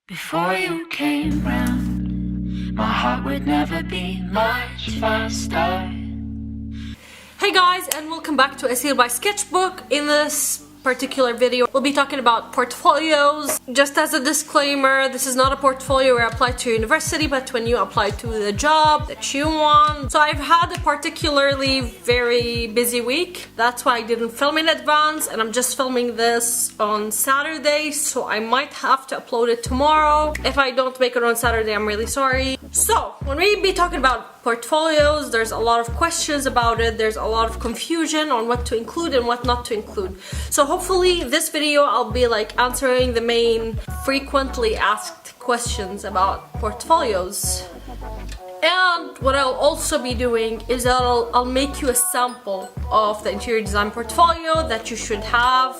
Before you came round, my heart would never beat much faster. Hey guys, and welcome back to Aseel by Sketchbook. In this particular video, we'll be talking about portfolios. Just as a disclaimer, this is not a portfolio where you apply to university, but when you apply to the job that you want. So I've had a particularly very busy week. That's why I didn't film in advance, and I'm just filming this on Saturday, so I might have to upload it tomorrow. If I don't make it on Saturday, I'm really sorry. So when we be talking about portfolios, there's a lot of questions about it. There's a lot of confusion on what to include and what not to include. So hopefully this video I'll be like answering the main frequently asked questions about portfolios. And what I'll also be doing is that I'll make you a sample of the interior design portfolio that you should have,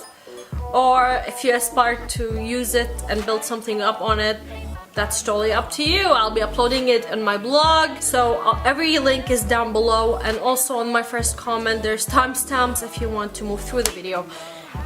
or if you aspire to use it and build something up on it, that's totally up to you. I'll be uploading it on my blog, so every link is down below, and also on my first comment there's timestamps if you want to move through the video.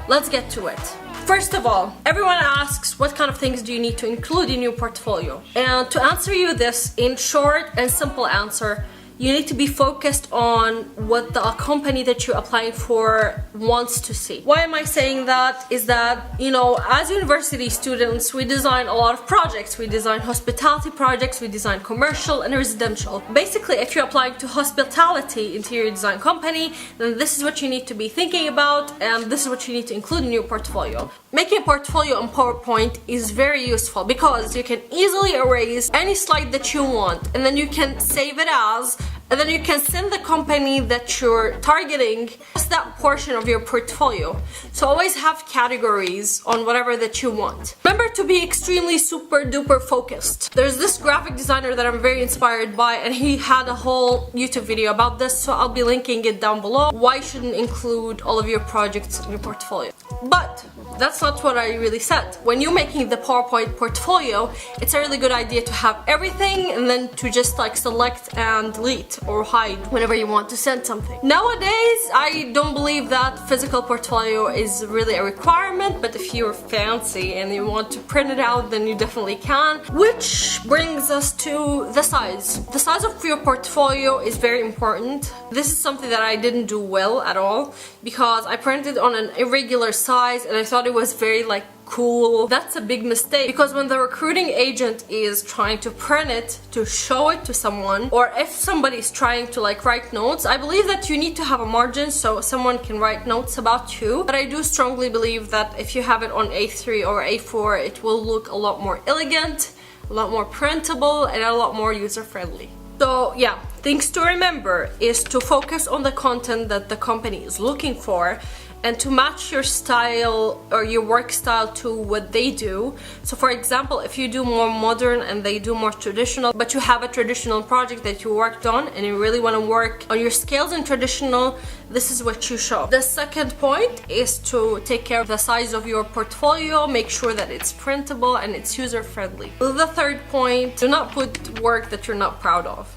Let's get to it. First of all, everyone asks what kind of things do you need to include in your portfolio? And to answer you this in short and simple answer, you need to be focused on what the company that you're applying for wants to see. Why am I saying that? Is that, you know, as university students, we design a lot of projects. We design hospitality projects, we design commercial and residential. Basically, if you're applying to hospitality interior design company, then this is what you need to be thinking about, and this is what you need to include in your portfolio. Making a portfolio on PowerPoint is very useful because you can easily erase any slide that you want, and then you can save it as, and then you can send the company that you're targeting just that portion of your portfolio. So always have categories on whatever that you want. Remember to be extremely super duper focused. There's this graphic designer that I'm very inspired by, and he had a whole YouTube video about this, so I'll be linking it down below. Why you shouldn't include all of your projects in your portfolio. But that's not what I really said. When you're making the PowerPoint portfolio, it's a really good idea to have everything and then to just like select and delete or hide whenever you want to send something. Nowadays, I don't believe that physical portfolio is really a requirement, but if you're fancy and you want to print it out, then you definitely can. Which brings us to the size. The size of your portfolio is very important. This is something that I didn't do well at all because I printed on an irregular size and I thought it was very like cool. That's a big mistake because when the recruiting agent is trying to print it to show it to someone, or if somebody is trying to like write notes, I believe that you need to have a margin so someone can write notes about you. But I do strongly believe that if you have it on A3 or A4, it will look a lot more elegant, a lot more printable, and a lot more user-friendly. So yeah, things to remember is to focus on the content that the company is looking for and to match your style or your work style to what they do. So for example, if you do more modern and they do more traditional, but you have a traditional project that you worked on and you really want to work on your skills in traditional, this is what you show. The second point is to take care of the size of your portfolio, make sure that it's printable and it's user-friendly. The third point, do not put work that you're not proud of.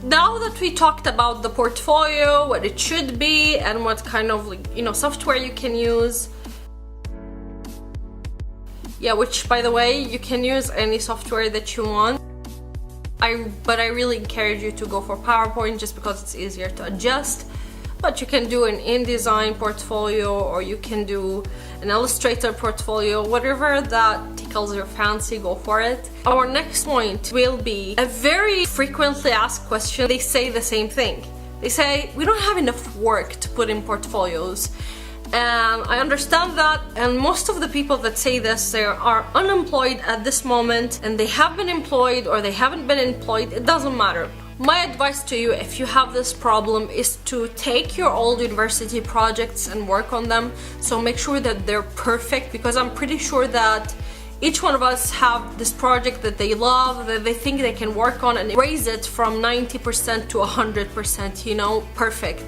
Now that we talked about the portfolio, what it should be, and what kind of like, you know, software you can use. Yeah, which by the way, you can use any software that you want. But I really encourage you to go for PowerPoint just because it's easier to adjust. But you can do an InDesign portfolio, or you can do an Illustrator portfolio, whatever that tickles your fancy, go for it. Our next point will be a very frequently asked question. They say the same thing. They say, we don't have enough work to put in portfolios. And I understand that, and most of the people that say this, they are unemployed at this moment, and they have been employed or they haven't been employed, it doesn't matter. My advice to you, if you have this problem, is to take your old university projects and work on them. So make sure that they're perfect, because I'm pretty sure that each one of us have this project that they love, that they think they can work on, and raise it from 90% to 100%, you know, perfect.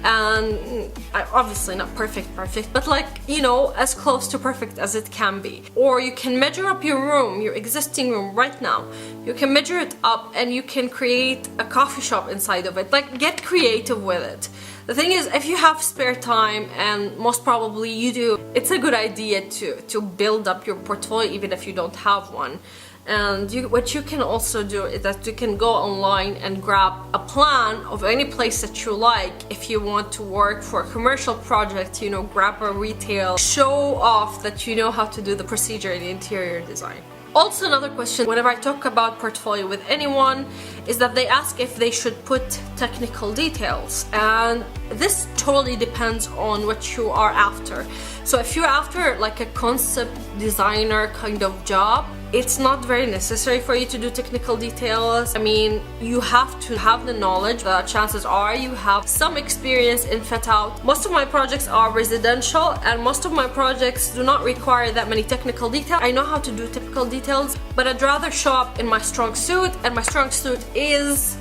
And obviously not perfect, but like, you know, as close to perfect as it can be. Or you can measure up your room, your existing room right now. You can measure it up and you can create a coffee shop inside of it. Like, get creative with it. The thing is, if you have spare time, and most probably you do, it's a good idea to build up your portfolio even if you don't have one. And what you can also do is that you can go online and grab a plan of any place that you like. If you want to work for a commercial project, you know, grab a retail, show off that you know how to do the procedure in the interior design. Also, another question whenever I talk about portfolio with anyone is that they ask if they should put technical details, and this totally depends on what you are after. So if you're after like a concept designer kind of job, it's not very necessary for you to do technical details. I mean, you have to have the knowledge. The chances are you have some experience in fit out. Most of my projects are residential, and most of my projects do not require that many technical details. I know how to do typical details, but I'd rather show up in my strong suit, and my strong suit is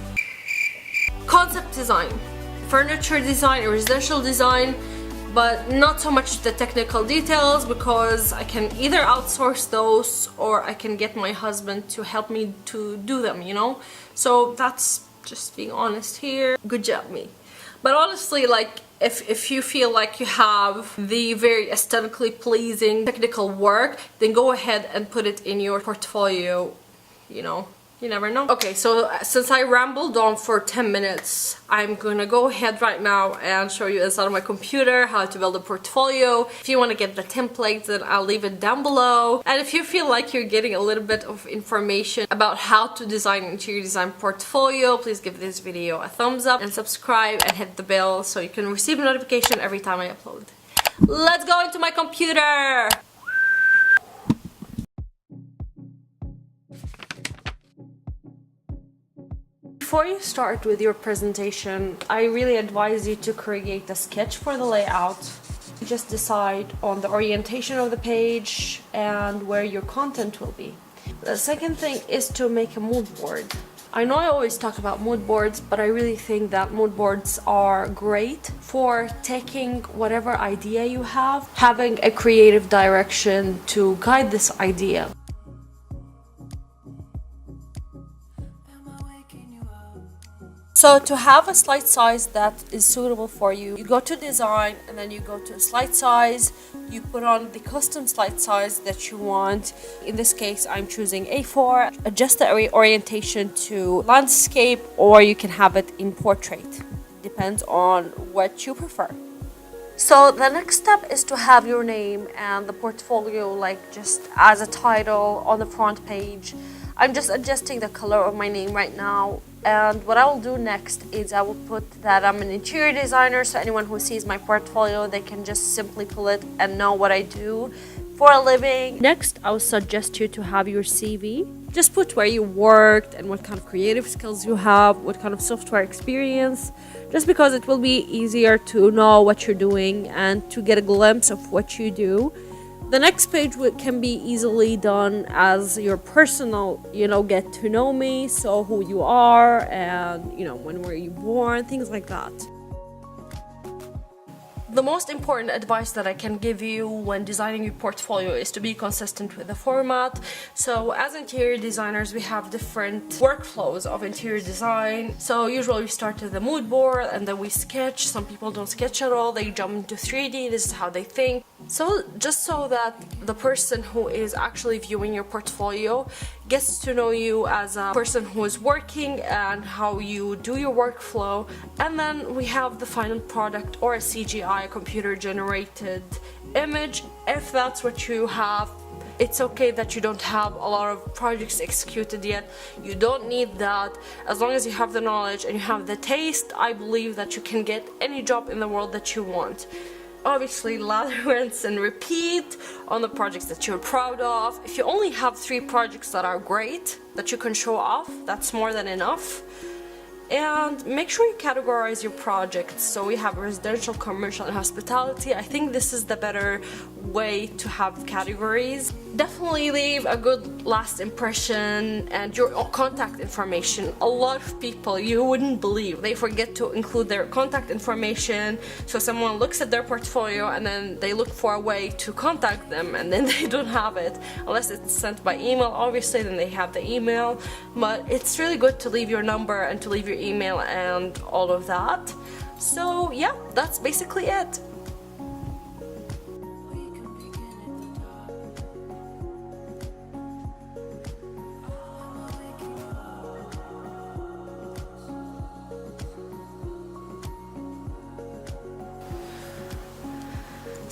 concept design, furniture design, residential design, but not so much the technical details, because I can either outsource those or I can get my husband to help me to do them, you know? So that's just being honest here. Good job, me. But honestly, like, if you feel like you have the very aesthetically pleasing technical work, then go ahead and put it in your portfolio, you know? You never know. Okay, so since I rambled on for 10 minutes, I'm gonna go ahead right now and show you inside of my computer how to build a portfolio. If you want to get the template, then I'll leave it down below. And if you feel like you're getting a little bit of information about how to design an interior design portfolio, please give this video a thumbs up and subscribe and hit the bell so you can receive a notification every time I upload. Let's go into my computer! Before you start with your presentation, I really advise you to create a sketch for the layout. Just decide on the orientation of the page and where your content will be. The second thing is to make a mood board. I know I always talk about mood boards, but I really think that mood boards are great for taking whatever idea you have, having a creative direction to guide this idea. So to have a slide size that is suitable for you, you go to design and then you go to slide size, you put on the custom slide size that you want. In this case, I'm choosing A4. Adjust the orientation to landscape, or you can have it in portrait. Depends on what you prefer. So the next step is to have your name and the portfolio like just as a title on the front page. I'm just adjusting the color of my name right now, and what I will do next is I will put that I'm an interior designer, so anyone who sees my portfolio, they can just simply pull it and know what I do for a living. Next, I would suggest you to have your CV. Just put where you worked and what kind of creative skills you have, what kind of software experience, just because it will be easier to know what you're doing and to get a glimpse of what you do. The next page can be easily done as your personal, you know, get to know me, so who you are and, you know, when were you born, things like that. The most important advice that I can give you when designing your portfolio is to be consistent with the format. So as interior designers, we have different workflows of interior design. So usually we start with the mood board and then we sketch. Some people don't sketch at all, they jump into 3D, this is how they think. So just so that the person who is actually viewing your portfolio gets to know you as a person who is working and how you do your workflow. And then we have the final product, or a CGI, computer generated image. If that's what you have, it's okay that you don't have a lot of projects executed yet. You don't need that. As long as you have the knowledge and you have the taste, I believe that you can get any job in the world that you want. Obviously, lather, rinse and repeat on the projects that you're proud of. If you only have 3 projects that are great, that you can show off, that's more than enough. And make sure you categorize your projects. So we have residential, commercial, and hospitality. I think this is the better way to have categories. Definitely leave a good last impression and your contact information. A lot of people, you wouldn't believe, they forget to include their contact information. So someone looks at their portfolio and then they look for a way to contact them, and then they don't have it. Unless it's sent by email, obviously, then they have the email. But it's really good to leave your number and to leave your email and all of that. So yeah, that's basically it.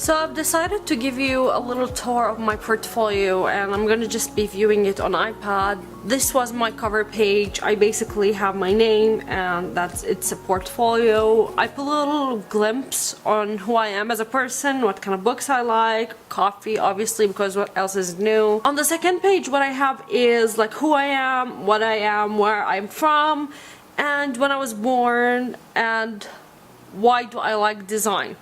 So I've decided to give you a little tour of my portfolio, and I'm gonna just be viewing it on iPad. This was my cover page. I basically have my name and it's a portfolio. I put a little glimpse on who I am as a person, what kind of books I like, coffee obviously because what else is new. On the second page what I have is like who I am, what I am, where I'm from, and when I was born, and why do I like design.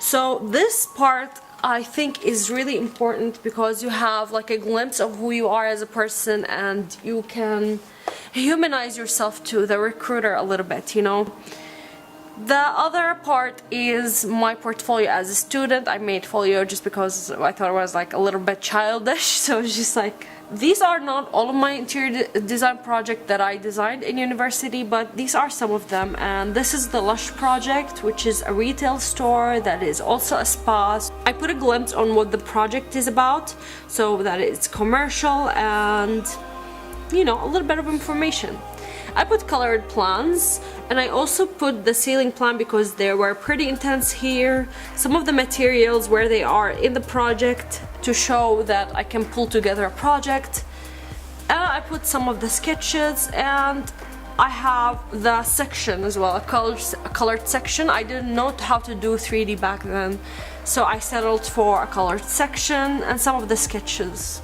So this part I think is really important because you have like a glimpse of who you are as a person, and you can humanize yourself to the recruiter a little bit, you know. The other part is my portfolio as a student. I made folio just because I thought it was like a little bit childish, so it's just like, these are not all of my interior design project that I designed in university, but these are some of them. And this is the Lush project, which is a retail store that is also a spa. I put a glimpse on what the project is about, so that it's commercial and, you know, a little bit of information. I put colored plans, and I also put the ceiling plan because they were pretty intense here. Some of the materials where they are in the project to show that I can pull together a project. And I put some of the sketches, and I have the section as well, a colored section. I didn't know how to do 3D back then, so I settled for a colored section and some of the sketches.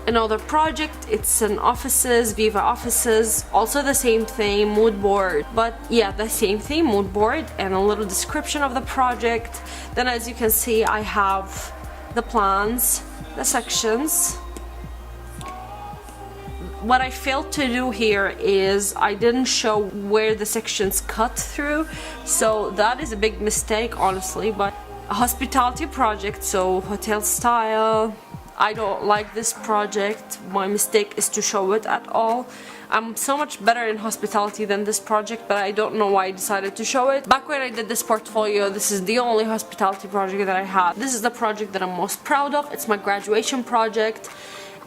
Another project, it's an offices, Viva offices, also the same thing, mood board, but yeah, the same thing, mood board, and a little description of the project. Then as you can see, I have the plans, the sections. What I failed to do here is I didn't show where the sections cut through, so that is a big mistake honestly. But a hospitality project, so hotel style. I don't like this project. My mistake is to show it at all. I'm so much better in hospitality than this project, but I don't know why I decided to show it. Back when I did this portfolio, this is the only hospitality project that I had. This is the project that I'm most proud of. It's my graduation project,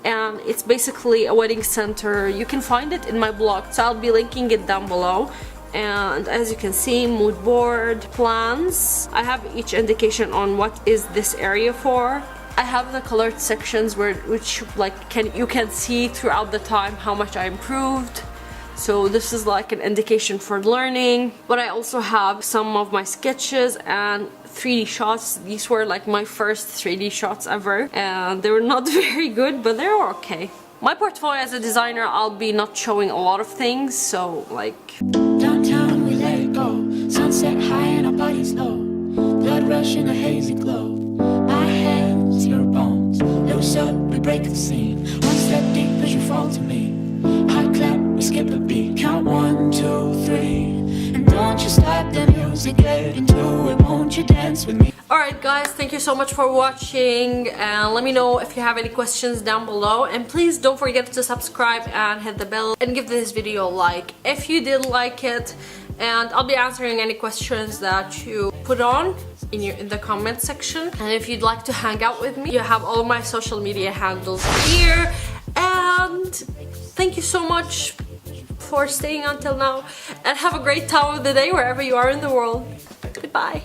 and it's basically a wedding center. You can find it in my blog, so I'll be linking it down below. And as you can see, mood board, plans. I have each indication on what is this area for. I have the colored sections which like you can see throughout the time how much I improved. So this is like an indication for learning. But I also have some of my sketches and 3D shots. These were like my first 3D shots ever, and they were not very good, but they were okay. My portfolio as a designer, I'll be not showing a lot of things, so like Downtown we let it go. Sunset high and our bodies low. Blood rush in a hazy glow. My hands, your bones. Loose up, we break the scene. One step deep as you fall to me. Hot clap, we skip a beat. Count 1, 2, 3. And don't you stop the music, get into it. Won't you dance with me? Alright guys, thank you so much for watching, and let me know if you have any questions down below, and please don't forget to subscribe and hit the bell and give this video a like if you did like it, and I'll be answering any questions that you put on in the comment section. And if you'd like to hang out with me, you have all my social media handles here. And thank you so much for staying until now, and have a great time of the day wherever you are in the world. Goodbye.